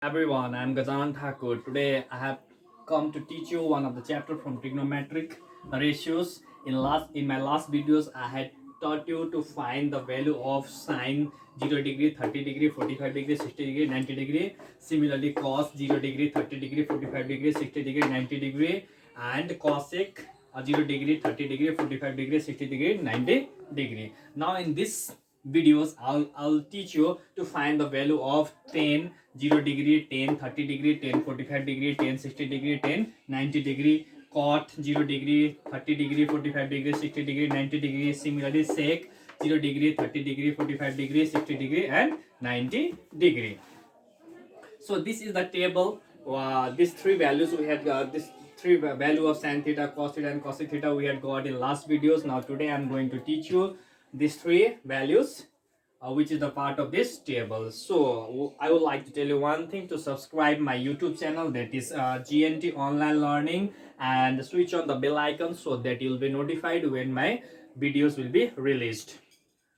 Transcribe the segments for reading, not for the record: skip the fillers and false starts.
Everyone, I'm Gajanan Thakur. Today I have come to teach you one of the chapter from trigonometric ratios. In my last videos, I had taught you to find the value of sine 0 degree, 30 degree, 45 degree, 60 degree, 90 degree. Similarly, cos 0 degree, 30 degree, 45 degree, 60 degree, 90 degree, and cosec 0 degree, 30 degree, 45 degree, 60 degree, 90 degree. Now in this videos I'll teach you to find the value of 10 0 degree, 10 30 degree, 10 45 degree, 10 60 degree, 10 90 degree, cot 0 degree, 30 degree, 45 degree, 60 degree, 90 degree. Similarly, sec 0 degree, 30 degree, 45 degree, 60 degree, and 90 degree. So this is the table. These three values we had this three value of sin theta, cos theta, and cosec theta we had got in last videos. Now today I'm going to teach you these three values, which is the part of this table. So I would like to tell you one thing: to subscribe my YouTube channel, that is GNT Online Learning, and switch on the bell icon so that you'll be notified when my videos will be released.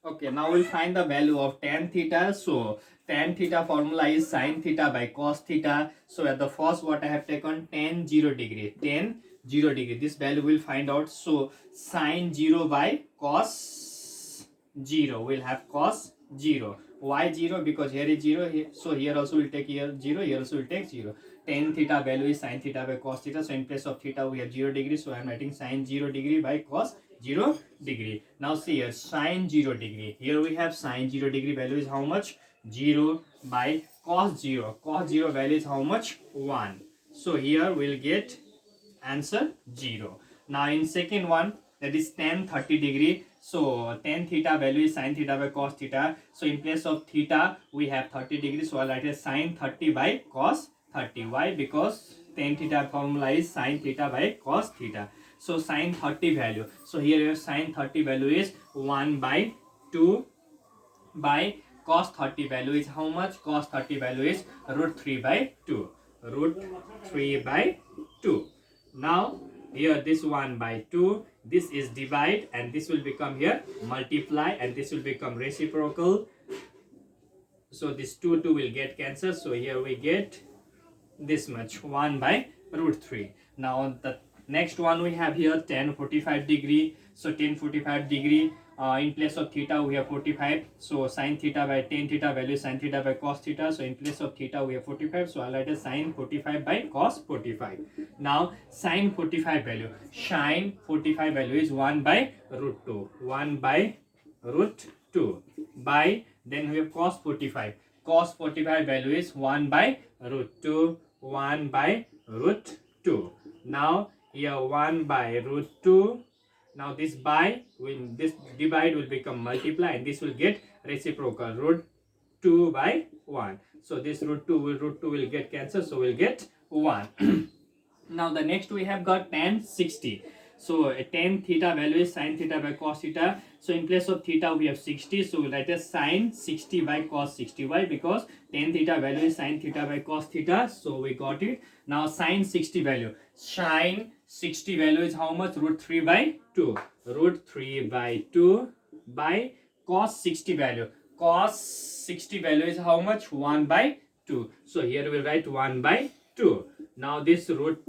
Okay, now we'll find the value of tan theta. So tan theta formula is sin theta by cos theta. So at the first, what I have taken, tan 0 degree, tan 0 degree. This value we'll find out. So sin 0 by cos 0. We'll have cos 0. Why 0? Because here is 0. So here also we'll take here 0. Here also we'll take 0. Tan theta value is sin theta by cos theta. So in place of theta we have 0 degree. So I am writing sin 0 degree by cos 0 degree. Now see here, sine 0 degree. Here we have sine 0 degree value is how much? 0 by cos 0. Cos 0 value is how much? 1. So here we'll get answer 0. Now in second one, that is tan 30 degree. So tan theta value is sine theta by cos theta. So in place of theta we have 30 degree. So I'll write as sine 30 by cos 30. Why? Because tan theta formula is sine theta by cos theta. So sine 30 value. So here your sine 30 value is 1 by 2 by cos 30 value is how much? Cos 30 value is root 3 by 2. Root 3 by 2. Now here this 1 by 2, this is divide, and this will become here multiply, and this will become reciprocal. So this 2 will get cancelled. So here we get this much, 1 by root 3. Now the next one we have here tan 45 degree. So tan 45 degree, in place of theta we have 45. So sin theta by tan theta value sin theta by cos theta. So in place of theta we have 45. So I'll write a sin 45 by cos 45. Now sin 45 value, sin 45 value is 1 by root 2. 1 by root 2 by, then we have cos 45. Cos 45 value is 1 by root 2. 1 by root 2. Now here 1 by root 2. Now this by, when this divide will become multiply, and this will get reciprocal, root 2 by 1. So this root 2 will get cancelled. So we'll get 1. Now the next we have got tan 60. So tan theta value is sin theta by cos theta. So in place of theta we have 60. So we'll write as sin 60 by cos 60. Why? Because tan theta value is sin theta by cos theta. So we got it. Now sin 60 value. Sin 60 value is how much? Root 3 by 2. Root 3 by 2 by cos 60 value. Cos 60 value is how much? 1 by 2. So here we'll write 1 by 2. Now this root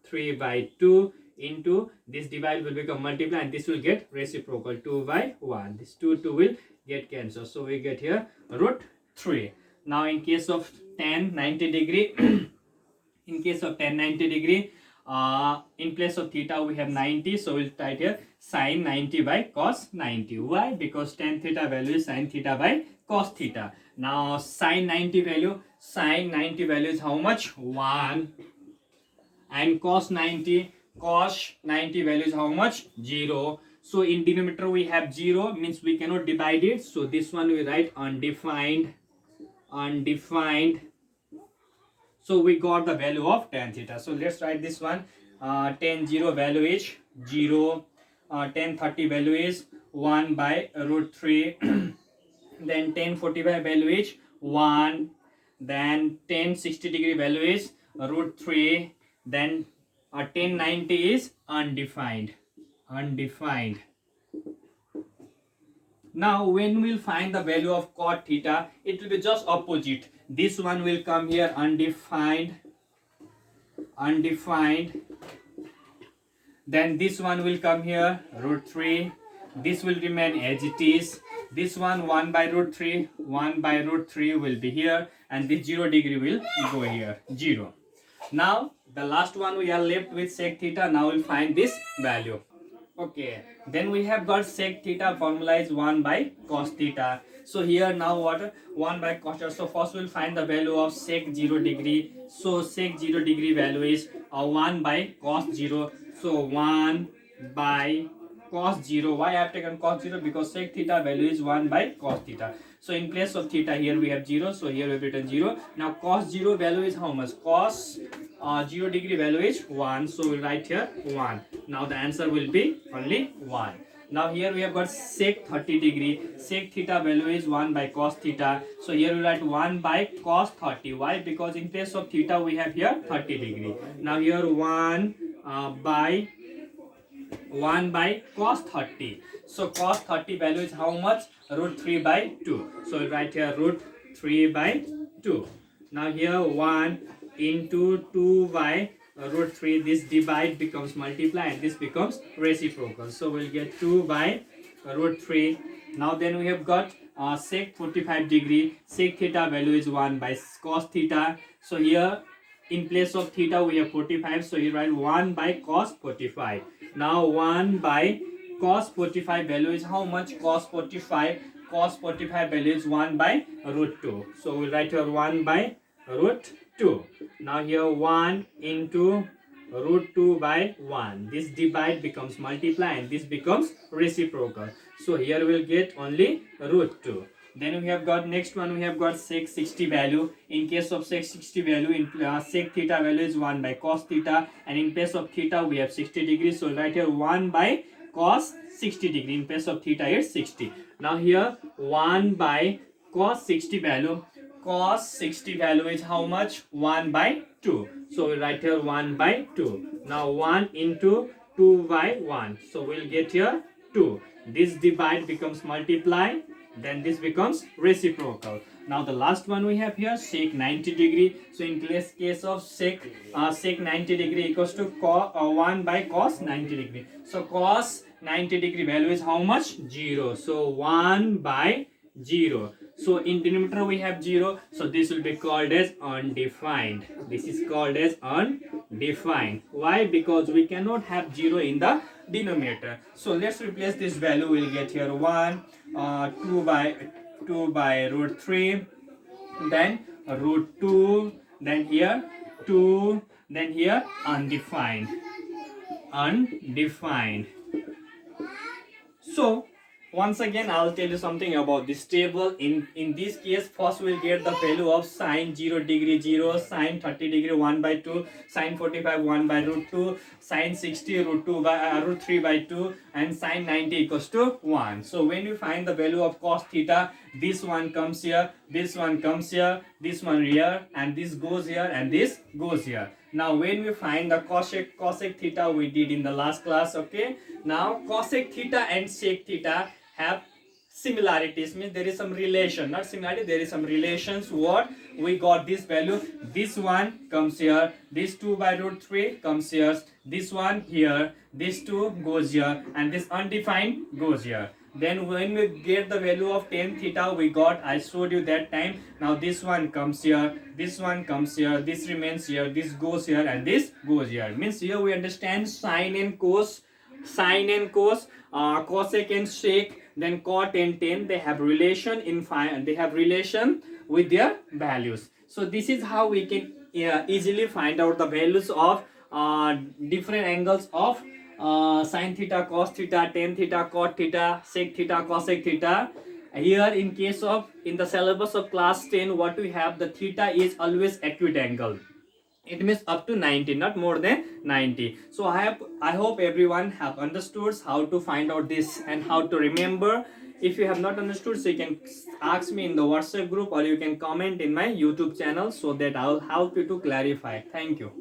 3 by 2 into this divide will become multiply, and this will get reciprocal, 2 by 1. This 2 will get cancelled. So we get here root 3. Now in case of tan 90 degree, in case of tan 90 degree, in place of theta we have 90. So we'll write here sin 90 by cos 90. Why? Because tan theta value is sin theta by cos theta. Now sin 90 value is how much? 1. And cos 90 value is how much? 0. So in denominator we have 0, means we cannot divide it. So this one we write undefined. So we got the value of tan theta. So let's write this one. Tan 0 value is 0. Tan 30 value is 1 by root 3. Then tan 45 value is 1. Then tan 60 degree value is root 3. Then tan 90 is undefined. Now when we'll find the value of cot theta, it will be just opposite. This one will come here undefined, then this one will come here root 3, this will remain as it is, this one 1 by root 3 will be here, and this 0 degree will go here 0. Now the last one we are left with sec theta. Now we'll find this value. Okay, then we have got sec theta formula is 1 by cos theta. So here now what, 1 by cos theta. So first we'll find the value of sec 0 degree. So sec 0 degree value is 1 by cos 0. So 1 by cos 0. Why I have taken cos 0? Because sec theta value is 1 by cos theta. So in place of theta here we have 0. So here we have written 0. Now cos 0 value is how much? Cos 0 degree value is 1. So we'll write here 1. Now the answer will be only 1. Now here we have got sec 30 degree. Sec theta value is 1 by cos theta. So here we write 1 by cos 30. Why? Because in place of theta we have here 30 degree. Now here 1 by cos 30. So cos 30 value is how much? Root 3 by 2. So we write here root 3 by 2. Now here 1 into 2 by root 3. This divide becomes multiply and this becomes reciprocal. So we'll get 2 by root 3. Now then we have got sec 45 degree. Sec theta value is 1 by cos theta. So here in place of theta we have 45. So you write 1 by cos 45. Now 1 by cos 45 value is how much? Cos 45. Cos 45 value is 1 by root 2. So we'll write here 1 by root 2. Now here 1 into root 2 by 1. This divide becomes multiply and this becomes reciprocal. So here we'll get only root 2. Then we have got next one, we have got sec 60 value. In case of sec 60 value, in sec theta value is 1 by cos theta, and in place of theta we have 60 degrees. So right here 1 by cos 60 degree. In place of theta is 60. Now here 1 by cos 60 value. Cos 60 value is how much? 1 by 2. So we write here 1 by 2. Now 1 into 2 by 1. So we'll get here 2. This divide becomes multiply. Then this becomes reciprocal. Now the last one we have here sec 90 degree. So in case of sec 90 degree equals to 1 by cos 90 degree. So cos 90 degree value is how much? 0. So 1 by 0. So in denominator we have 0. So this will be called as undefined. This is called as undefined. Why? Because we cannot have 0 in the denominator. So let's replace this value. We'll get here 1, 2 by root 3, then root 2, then here 2, then here undefined. So once again I'll tell you something about this table. In this case, first we'll get the value of sine 0 degree 0, sine 30 degree 1 by 2, sine 45 1 by root 2, sine 60 root 2 by root 3 by 2, and sine 90 equals to 1. So when you find the value of cos theta, this one comes here, this one comes here, this one here, and this goes here, and this goes here. Now when we find the cosec theta we did in the last class, okay? Now cosec theta and sec theta have similarities, means there is some relation, not similarity, there is some relations. What we got this value, this one comes here, this 2 by root 3 comes here, this one here, this 2 goes here, and this undefined goes here. Then when we get the value of tan theta we got, I showed you that time. Now this one comes here, this one comes here, this remains here, this goes here, and this goes here. Means here we understand sine and cos, cosec and sec, then cot and tan, they have relation with their values. So this is how we can easily find out the values of different angles of sin theta, cos theta, tan theta, cot theta, sec theta, cosec theta. Here in case of in the syllabus of class 10, what we have, the theta is always acute angle. It means up to 90, not more than 90. So I hope everyone have understood how to find out this and how to remember. If you have not understood, so you can ask me in the WhatsApp group or you can comment in my YouTube channel so that I will help you to clarify. Thank you.